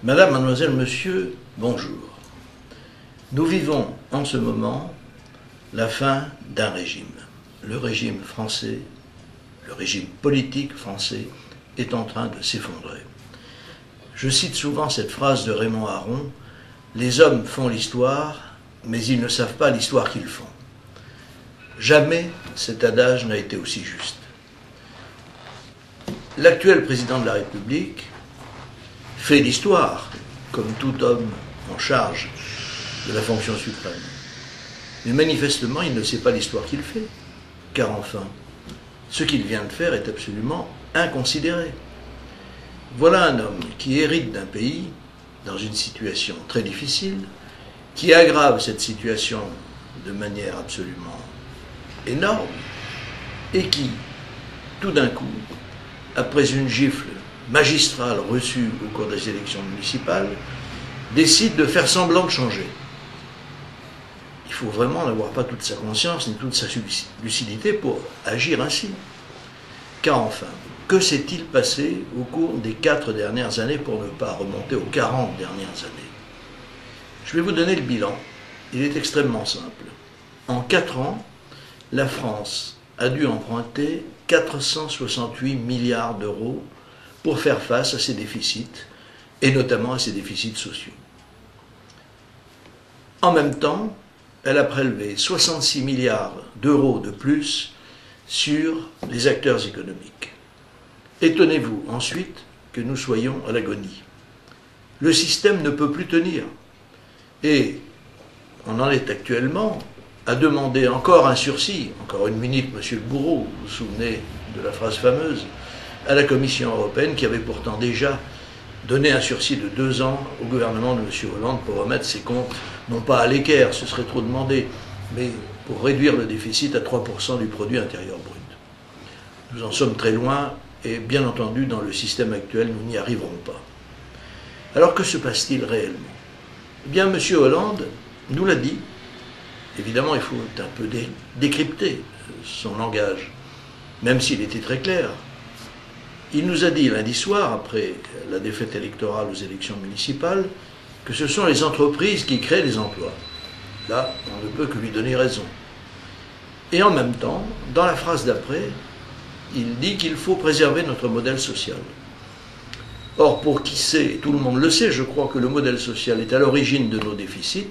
Madame, mademoiselle, monsieur, bonjour. Nous vivons en ce moment la fin d'un régime. Le régime français, le régime politique français est en train de s'effondrer. Je cite souvent cette phrase de Raymond Aron, « Les hommes font l'histoire, mais ils ne savent pas l'histoire qu'ils font ». Jamais cet adage n'a été aussi juste. L'actuel président de la République fait l'histoire, comme tout homme en charge de la fonction suprême. Mais manifestement, il ne sait pas l'histoire qu'il fait, car enfin, ce qu'il vient de faire est absolument inconsidéré. Voilà un homme qui hérite d'un pays dans une situation très difficile, qui aggrave cette situation de manière absolument énorme, et qui, tout d'un coup, après une gifle magistrale reçue au cours des élections municipales, décide de faire semblant de changer. Il faut vraiment n'avoir pas toute sa conscience ni toute sa lucidité pour agir ainsi. Car enfin, que s'est-il passé au cours des 4 dernières années, pour ne pas remonter aux 40 dernières années? Je vais vous donner le bilan. Il est extrêmement simple. En 4 ans, la France a dû emprunter 468 milliards d'euros pour faire face à ses déficits, et notamment à ses déficits sociaux. En même temps, elle a prélevé 66 milliards d'euros de plus sur les acteurs économiques. Étonnez-vous ensuite que nous soyons à l'agonie. Le système ne peut plus tenir. Et on en est actuellement à demander encore un sursis, encore une minute, monsieur le bourreau, vous vous souvenez de la phrase fameuse, à la Commission européenne qui avait pourtant déjà donné un sursis de 2 ans au gouvernement de M. Hollande pour remettre ses comptes, non pas à l'équerre, ce serait trop demandé, mais pour réduire le déficit à 3% du produit intérieur brut. Nous en sommes très loin et bien entendu dans le système actuel nous n'y arriverons pas. Alors que se passe-t-il réellement? Eh bien M. Hollande nous l'a dit. Évidemment, il faut un peu décrypter son langage, même s'il était très clair. Il nous a dit lundi soir, après la défaite électorale aux élections municipales, que ce sont les entreprises qui créent les emplois. Là, on ne peut que lui donner raison. Et en même temps, dans la phrase d'après, il dit qu'il faut préserver notre modèle social. Or, pour qui sait, et tout le monde le sait, je crois que le modèle social est à l'origine de nos déficits.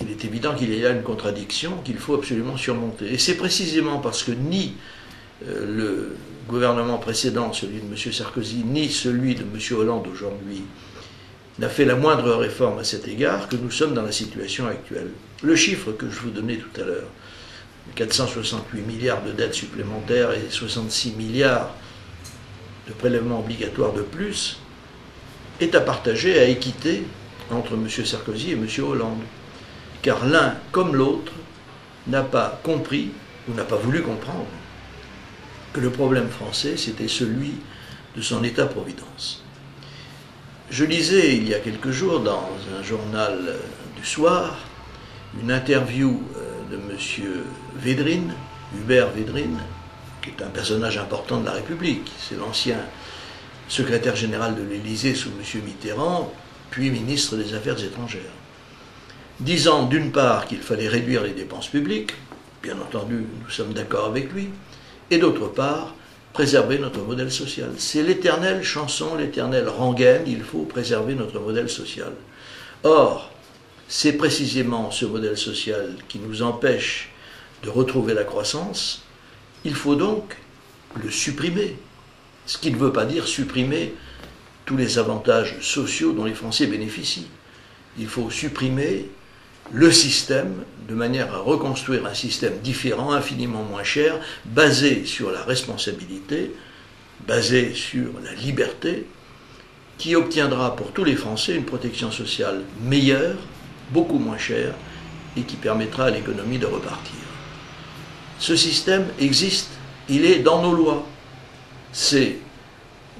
Il est évident qu'il y a une contradiction qu'il faut absolument surmonter. Et c'est précisément parce que ni le gouvernement précédent, celui de M. Sarkozy, ni celui de M. Hollande aujourd'hui, n'a fait la moindre réforme à cet égard, que nous sommes dans la situation actuelle. Le chiffre que je vous donnais tout à l'heure, 468 milliards de dettes supplémentaires et 66 milliards de prélèvements obligatoires de plus, est à partager à équité entre M. Sarkozy et M. Hollande. Car l'un comme l'autre n'a pas compris, ou n'a pas voulu comprendre, que le problème français, c'était celui de son État-providence. Je lisais il y a quelques jours dans un journal du soir une interview de M. Védrine, Hubert Védrine, qui est un personnage important de la République. C'est l'ancien secrétaire général de l'Élysée sous M. Mitterrand, puis ministre des Affaires étrangères, disant d'une part qu'il fallait réduire les dépenses publiques, bien entendu nous sommes d'accord avec lui, et d'autre part préserver notre modèle social. C'est l'éternelle chanson, l'éternelle rengaine, il faut préserver notre modèle social. Or, c'est précisément ce modèle social qui nous empêche de retrouver la croissance, il faut donc le supprimer. Ce qui ne veut pas dire supprimer tous les avantages sociaux dont les Français bénéficient. Il faut supprimer le système de manière à reconstruire un système différent, infiniment moins cher, basé sur la responsabilité, basé sur la liberté, qui obtiendra pour tous les Français une protection sociale meilleure, beaucoup moins chère, et qui permettra à l'économie de repartir. Ce système existe, il est dans nos lois. C'est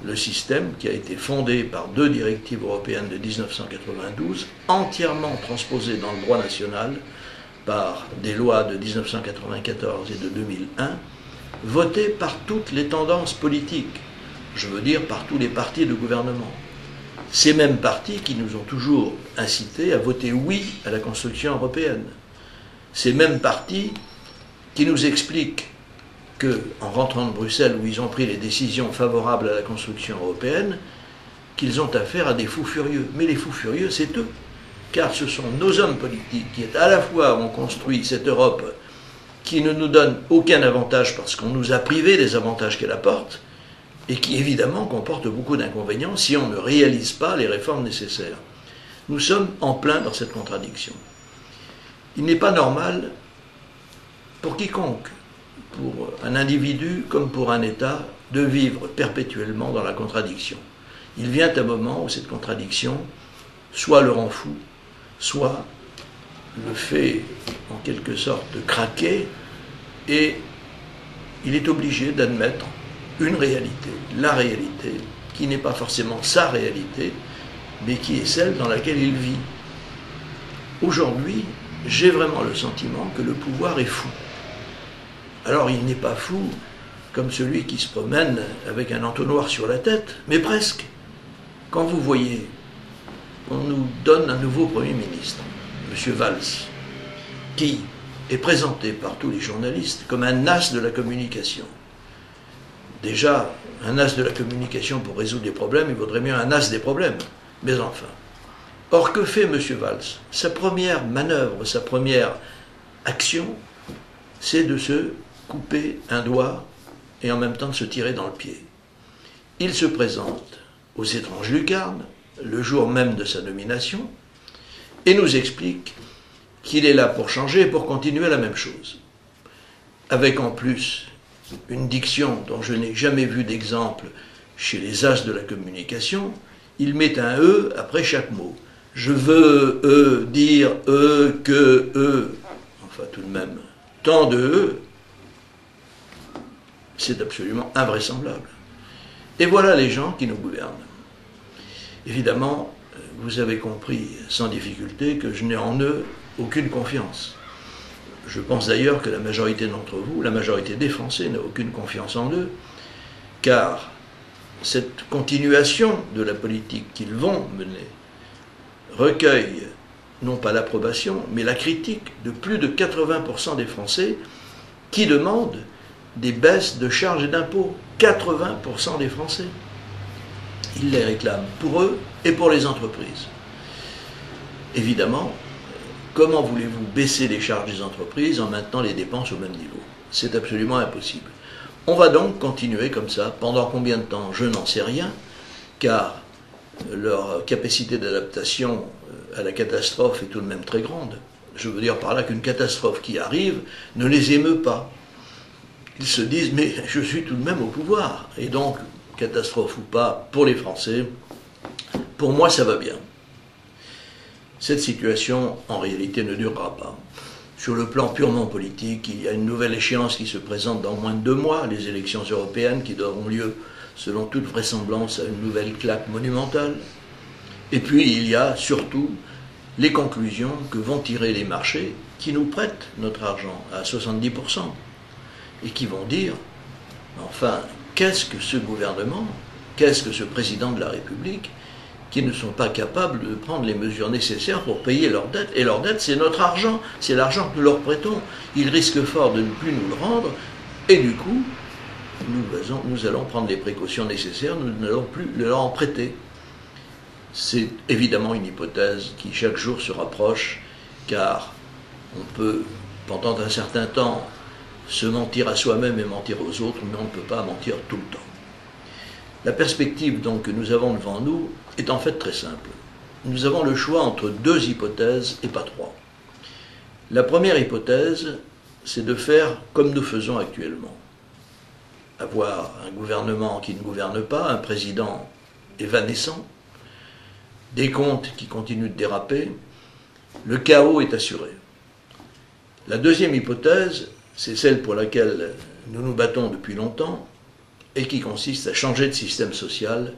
le système qui a été fondé par 2 directives européennes de 1992, entièrement transposées dans le droit national par des lois de 1994 et de 2001, votées par toutes les tendances politiques, je veux dire par tous les partis de gouvernement. Ces mêmes partis qui nous ont toujours incités à voter oui à la construction européenne. Ces mêmes partis qui nous expliquent qu'en rentrant de Bruxelles, où ils ont pris les décisions favorables à la construction européenne, qu'ils ont affaire à des fous furieux. Mais les fous furieux, c'est eux. Car ce sont nos hommes politiques qui, à la fois, ont construit cette Europe qui ne nous donne aucun avantage parce qu'on nous a privés des avantages qu'elle apporte, et qui évidemment comporte beaucoup d'inconvénients si on ne réalise pas les réformes nécessaires. Nous sommes en plein dans cette contradiction. Il n'est pas normal pour quiconque, pour un individu comme pour un État, de vivre perpétuellement dans la contradiction. Il vient un moment où cette contradiction soit le rend fou, soit le fait en quelque sorte de craquer, et il est obligé d'admettre une réalité, la réalité, qui n'est pas forcément sa réalité, mais qui est celle dans laquelle il vit. Aujourd'hui, j'ai vraiment le sentiment que le pouvoir est fou. Alors il n'est pas fou comme celui qui se promène avec un entonnoir sur la tête, mais presque. Quand vous voyez, on nous donne un nouveau Premier ministre, M. Valls, qui est présenté par tous les journalistes comme un as de la communication. Déjà, un as de la communication pour résoudre des problèmes, il vaudrait mieux un as des problèmes. Mais enfin. Or, que fait M. Valls? Sa première manœuvre, sa première action, c'est de se couper un doigt et en même temps de se tirer dans le pied. Il se présente aux étranges lucarnes, le jour même de sa nomination, et nous explique qu'il est là pour changer et pour continuer la même chose. Avec en plus une diction dont je n'ai jamais vu d'exemple chez les as de la communication, il met un « e » après chaque mot. Je veux dire que enfin tout de même, tant de « e », c'est absolument invraisemblable. Et voilà les gens qui nous gouvernent. Évidemment, vous avez compris sans difficulté que je n'ai en eux aucune confiance. Je pense d'ailleurs que la majorité d'entre vous, la majorité des Français, n'a aucune confiance en eux, car cette continuation de la politique qu'ils vont mener recueille non pas l'approbation, mais la critique de plus de 80% des Français qui demandent des baisses de charges et d'impôts. 80% des Français. Ils les réclament pour eux et pour les entreprises. Évidemment, comment voulez-vous baisser les charges des entreprises en maintenant les dépenses au même niveau? C'est absolument impossible. On va donc continuer comme ça. Pendant combien de temps? Je n'en sais rien, car leur capacité d'adaptation à la catastrophe est tout de même très grande. Je veux dire par là qu'une catastrophe qui arrive ne les émeut pas. Ils se disent, mais je suis tout de même au pouvoir. Et donc, catastrophe ou pas, pour les Français, pour moi ça va bien. Cette situation, en réalité, ne durera pas. Sur le plan purement politique, il y a une nouvelle échéance qui se présente dans moins de 2 mois, les élections européennes qui auront lieu, selon toute vraisemblance, à une nouvelle claque monumentale. Et puis, il y a surtout les conclusions que vont tirer les marchés qui nous prêtent notre argent à 70%. Et qui vont dire, enfin, qu'est-ce que ce gouvernement, qu'est-ce que ce président de la République, qui ne sont pas capables de prendre les mesures nécessaires pour payer leurs dettes. Et leurs dettes, c'est notre argent, c'est l'argent que nous leur prêtons. Ils risquent fort de ne plus nous le rendre, et du coup, nous allons prendre les précautions nécessaires, nous n'allons plus leur en prêter. C'est évidemment une hypothèse qui chaque jour se rapproche, car on peut, pendant un certain temps, se mentir à soi-même et mentir aux autres, mais on ne peut pas mentir tout le temps. La perspective donc que nous avons devant nous est en fait très simple. Nous avons le choix entre 2 hypothèses et pas 3. La première hypothèse, c'est de faire comme nous faisons actuellement. Avoir un gouvernement qui ne gouverne pas, un président évanescent, des comptes qui continuent de déraper, le chaos est assuré. La deuxième hypothèse, c'est celle pour laquelle nous nous battons depuis longtemps et qui consiste à changer de système social,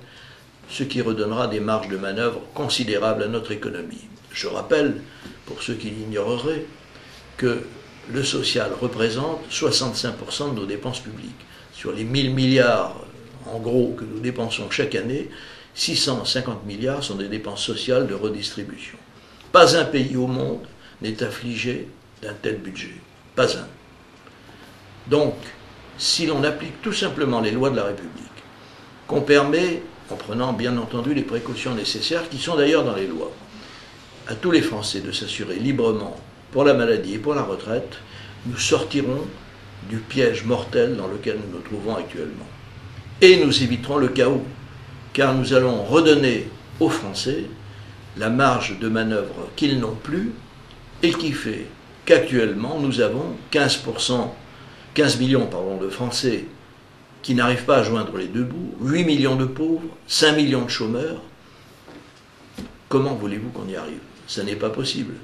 ce qui redonnera des marges de manœuvre considérables à notre économie. Je rappelle, pour ceux qui l'ignoreraient, que le social représente 65% de nos dépenses publiques. Sur les 1000 milliards, en gros, que nous dépensons chaque année, 650 milliards sont des dépenses sociales de redistribution. Pas un pays au monde n'est affligé d'un tel budget. Pas un. Donc, si l'on applique tout simplement les lois de la République, qu'on permet, en prenant bien entendu les précautions nécessaires, qui sont d'ailleurs dans les lois, à tous les Français de s'assurer librement pour la maladie et pour la retraite, nous sortirons du piège mortel dans lequel nous nous trouvons actuellement. Et nous éviterons le chaos, car nous allons redonner aux Français la marge de manœuvre qu'ils n'ont plus et qui fait qu'actuellement nous avons 15 millions de Français qui n'arrivent pas à joindre les deux bouts, 8 millions de pauvres, 5 millions de chômeurs. Comment voulez-vous qu'on y arrive? Ça n'est pas possible.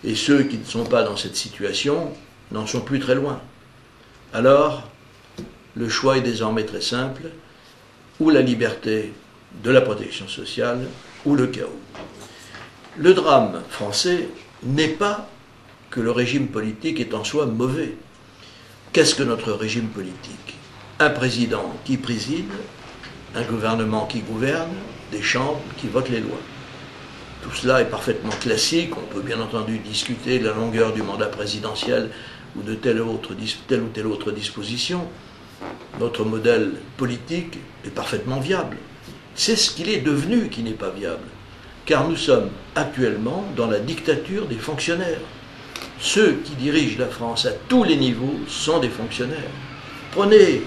Et ceux qui ne sont pas dans cette situation n'en sont plus très loin. Alors, le choix est désormais très simple, ou la liberté de la protection sociale, ou le chaos. Le drame français n'est pas que le régime politique est en soi mauvais. Qu'est-ce que notre régime politique? Un président qui préside, un gouvernement qui gouverne, des chambres qui votent les lois. Tout cela est parfaitement classique, on peut bien entendu discuter de la longueur du mandat présidentiel ou de telle ou telle autre disposition. Notre modèle politique est parfaitement viable. C'est ce qu'il est devenu qui n'est pas viable, car nous sommes actuellement dans la dictature des fonctionnaires. Ceux qui dirigent la France à tous les niveaux sont des fonctionnaires. Prenez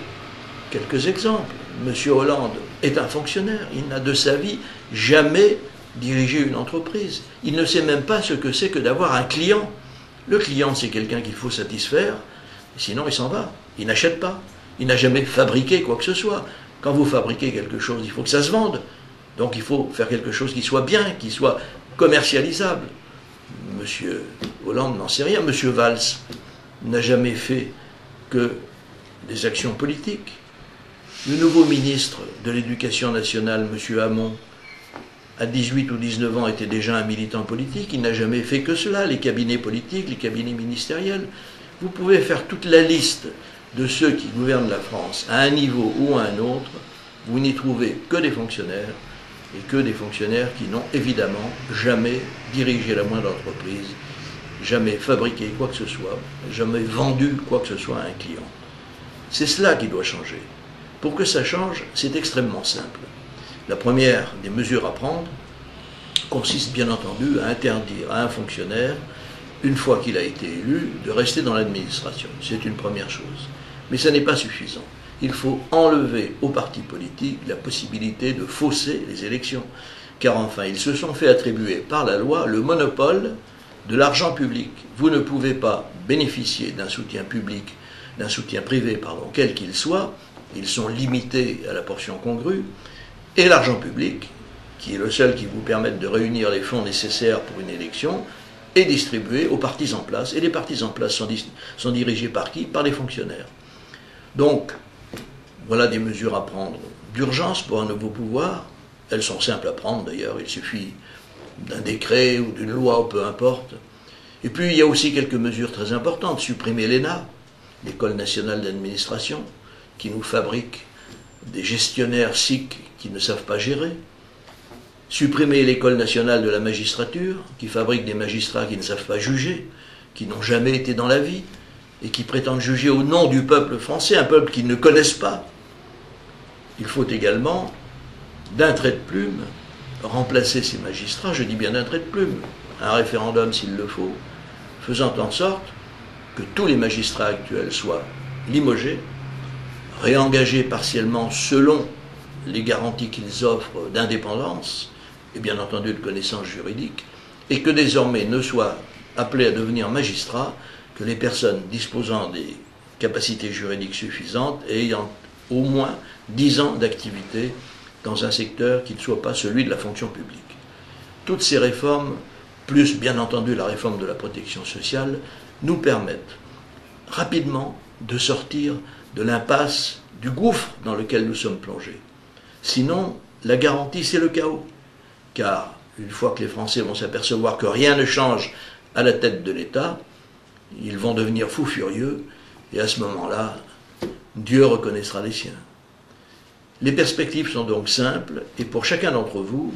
quelques exemples. M. Hollande est un fonctionnaire, il n'a de sa vie jamais dirigé une entreprise. Il ne sait même pas ce que c'est que d'avoir un client. Le client, c'est quelqu'un qu'il faut satisfaire, sinon il s'en va, il n'achète pas. Il n'a jamais fabriqué quoi que ce soit. Quand vous fabriquez quelque chose, il faut que ça se vende. Donc il faut faire quelque chose qui soit bien, qui soit commercialisable. M. Hollande n'en sait rien. M. Valls n'a jamais fait que des actions politiques. Le nouveau ministre de l'Éducation nationale, M. Hamon, à 18 ou 19 ans, était déjà un militant politique. Il n'a jamais fait que cela, les cabinets politiques, les cabinets ministériels. Vous pouvez faire toute la liste de ceux qui gouvernent la France, à un niveau ou à un autre. Vous n'y trouvez que des fonctionnaires, et que des fonctionnaires qui n'ont évidemment jamais dirigé la moindre entreprise, jamais fabriqué quoi que ce soit, jamais vendu quoi que ce soit à un client. C'est cela qui doit changer. Pour que ça change, c'est extrêmement simple. La première des mesures à prendre consiste bien entendu à interdire à un fonctionnaire, une fois qu'il a été élu, de rester dans l'administration. C'est une première chose. Mais ça n'est pas suffisant. Il faut enlever aux partis politiques la possibilité de fausser les élections. Car enfin, ils se sont fait attribuer par la loi le monopole de l'argent public. Vous ne pouvez pas bénéficier d'un soutien public, d'un soutien privé, quel qu'il soit. Ils sont limités à la portion congrue. Et l'argent public, qui est le seul qui vous permette de réunir les fonds nécessaires pour une élection, est distribué aux partis en place. Et les partis en place sont dirigés par qui? Par les fonctionnaires. Donc, voilà des mesures à prendre d'urgence pour un nouveau pouvoir. Elles sont simples à prendre d'ailleurs, il suffit d'un décret ou d'une loi, peu importe. Et puis il y a aussi quelques mesures très importantes. Supprimer l'ENA, l'École nationale d'administration, qui nous fabrique des gestionnaires SIC qui ne savent pas gérer. Supprimer l'École nationale de la magistrature, qui fabrique des magistrats qui ne savent pas juger, qui n'ont jamais été dans la vie, et qui prétendent juger au nom du peuple français, un peuple qu'ils ne connaissent pas. Il faut également, d'un trait de plume, remplacer ces magistrats, je dis bien d'un trait de plume, un référendum s'il le faut, faisant en sorte que tous les magistrats actuels soient limogés, réengagés partiellement selon les garanties qu'ils offrent d'indépendance et bien entendu de connaissances juridiques, et que désormais ne soient appelés à devenir magistrats que les personnes disposant des capacités juridiques suffisantes et ayant au moins 10 ans d'activité dans un secteur qui ne soit pas celui de la fonction publique. Toutes ces réformes, plus bien entendu la réforme de la protection sociale, nous permettent rapidement de sortir de l'impasse, du gouffre dans lequel nous sommes plongés. Sinon, la garantie, c'est le chaos. Car une fois que les Français vont s'apercevoir que rien ne change à la tête de l'État, ils vont devenir fous furieux, et à ce moment-là, Dieu reconnaîtra les siens. Les perspectives sont donc simples, et pour chacun d'entre vous,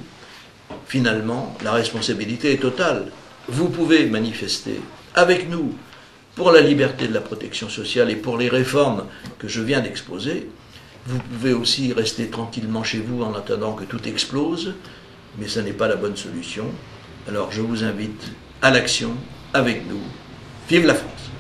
finalement, la responsabilité est totale. Vous pouvez manifester avec nous pour la liberté de la protection sociale et pour les réformes que je viens d'exposer. Vous pouvez aussi rester tranquillement chez vous en attendant que tout explose, mais ce n'est pas la bonne solution. Alors je vous invite à l'action avec nous. Vive la France!